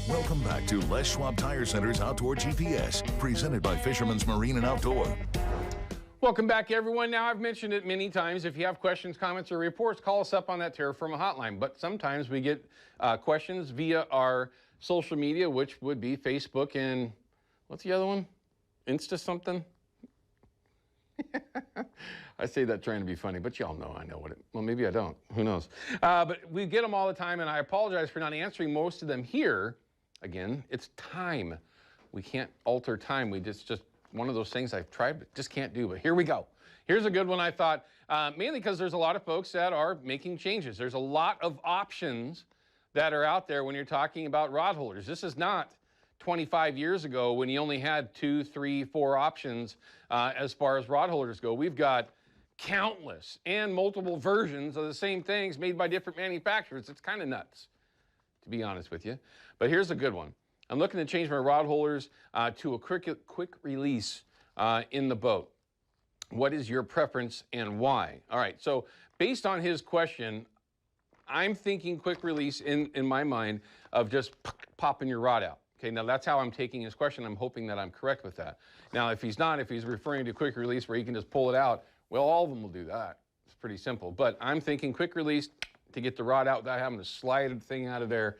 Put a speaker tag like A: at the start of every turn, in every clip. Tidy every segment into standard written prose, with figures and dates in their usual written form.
A: Welcome back to Les Schwab Tire Center's Outdoor GPS, presented by Fisherman's Marine and Outdoor.
B: Welcome back, everyone. Now, I've mentioned it many times. If you have questions, comments, or reports, call us up on that Terra Firma hotline. But sometimes we get questions via our social media, which would be Facebook and what's the other one? Insta something? I say that trying to be funny, but y'all know I know what it, well, maybe I don't. Who knows? But we get them all the time, and I apologize for not answering most of them here. Again, it's time. We can't alter time. We just one of those things I've tried but just can't do. But here we go. Here's a good one I thought, mainly because there's a lot of folks that are making changes. There's a lot of options that are out there when you're talking about rod holders. This is not 25 years ago when you only had 2, 3, 4 options as far as rod holders go. We've got countless and multiple versions of the same things made by different manufacturers. It's kind of nuts, to be honest with you. But here's a good one. I'm looking to change my rod holders to a quick release in the boat. What is your preference and why? All right, so based on his question, I'm thinking quick release in my mind of just popping your rod out. Okay, now that's how I'm taking his question. I'm hoping that I'm correct with that. Now, if he's not, if he's referring to quick release where he can just pull it out, well, all of them will do that. It's pretty simple. But I'm thinking quick release to get the rod out without having to slide the thing out of there,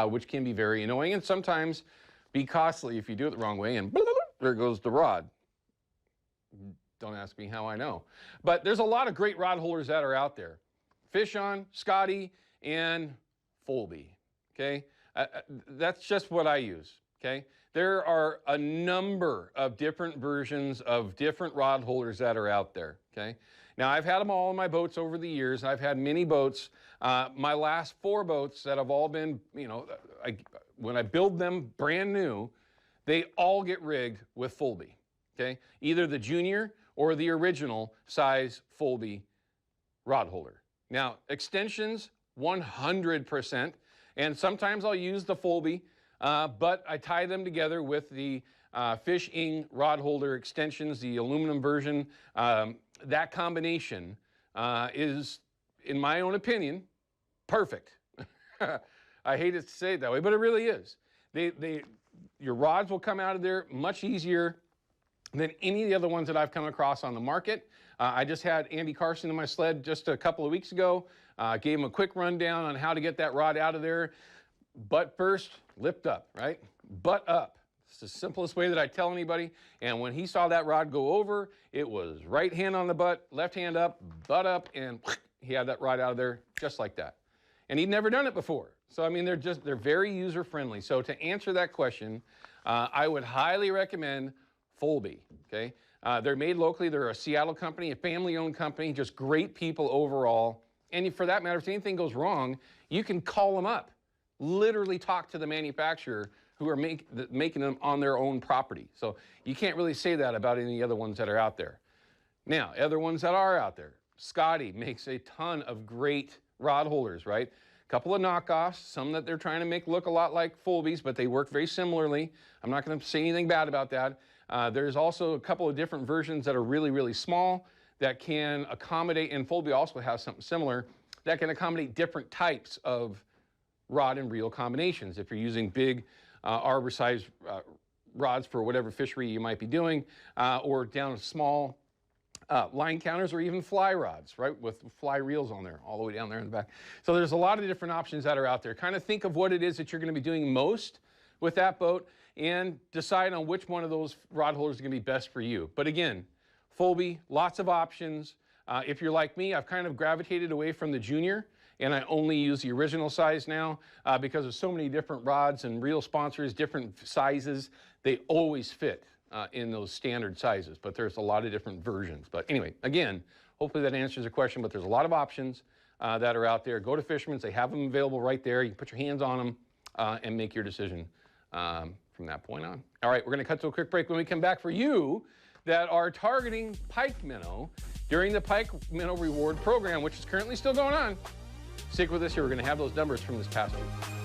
B: which can be very annoying and sometimes be costly if you do it the wrong way, and there goes the rod. Don't ask me how I know. But there's a lot of great rod holders that are out there. Fish-On, Scotty, and Folby, okay? That's just what I use, okay? There are a number of different versions of different rod holders that are out there, okay? Now, I've had them all in my boats over the years. I've had many boats. My last 4 boats that have all been, you know, when I build them brand new, they all get rigged with Folby, okay? Either the junior or the original size Folby rod holder. Now, extensions, 100%, and sometimes I'll use the Folby, but I tie them together with the Fish-Ing rod holder extensions, the aluminum version. That combination is, in my own opinion, perfect. I hate it to say it that way, but it really is. Your rods will come out of there much easier than any of the other ones that I've come across on the market. I just had Andy Carson in my sled just a couple of weeks ago. Gave him a quick rundown on how to get that rod out of there. Butt first, lift up, right? Butt up. It's the simplest way that I tell anybody. And when he saw that rod go over, it was right hand on the butt, left hand up, butt up, and he had that rod out of there just like that. And he'd never done it before. So, I mean, they're very user-friendly. So to answer that question, I would highly recommend Folby, okay? They're made locally. They're a Seattle company, a family-owned company, just great people overall. And for that matter, if anything goes wrong, you can call them up. Literally talk to the manufacturer who are making them on their own property. So you can't really say that about any other ones that are out there. Now, other ones that are out there, Scotty makes a ton of great rod holders, right? A couple of knockoffs, some that they're trying to make look a lot like Folby's, but they work very similarly. I'm not going to say anything bad about that. There's also a couple of different versions that are really, really small that can accommodate, and Folby also has something similar, that can accommodate different types of rod and reel combinations. If you're using big arbor-sized rods for whatever fishery you might be doing, or down small line counters or even fly rods, right, with fly reels on there, all the way down there in the back. So there's a lot of different options that are out there. Kind of think of what it is that you're going to be doing most with that boat and decide on which one of those rod holders is going to be best for you. But again, Folby, lots of options. If you're like me, I've kind of gravitated away from the junior, and I only use the original size now because there's so many different rods and reel sponsors, different sizes. They always fit in those standard sizes, but there's a lot of different versions. But anyway, again, hopefully that answers your question, but there's a lot of options that are out there. Go to Fisherman's. They have them available right there. You can put your hands on them and make your decision from that point on. All right, we're going to cut to a quick break. When we come back, for you that are targeting pike minnow during the Pike Minnow Reward Program, which is currently still going on, stick with us here. We're going to have those numbers from this past week.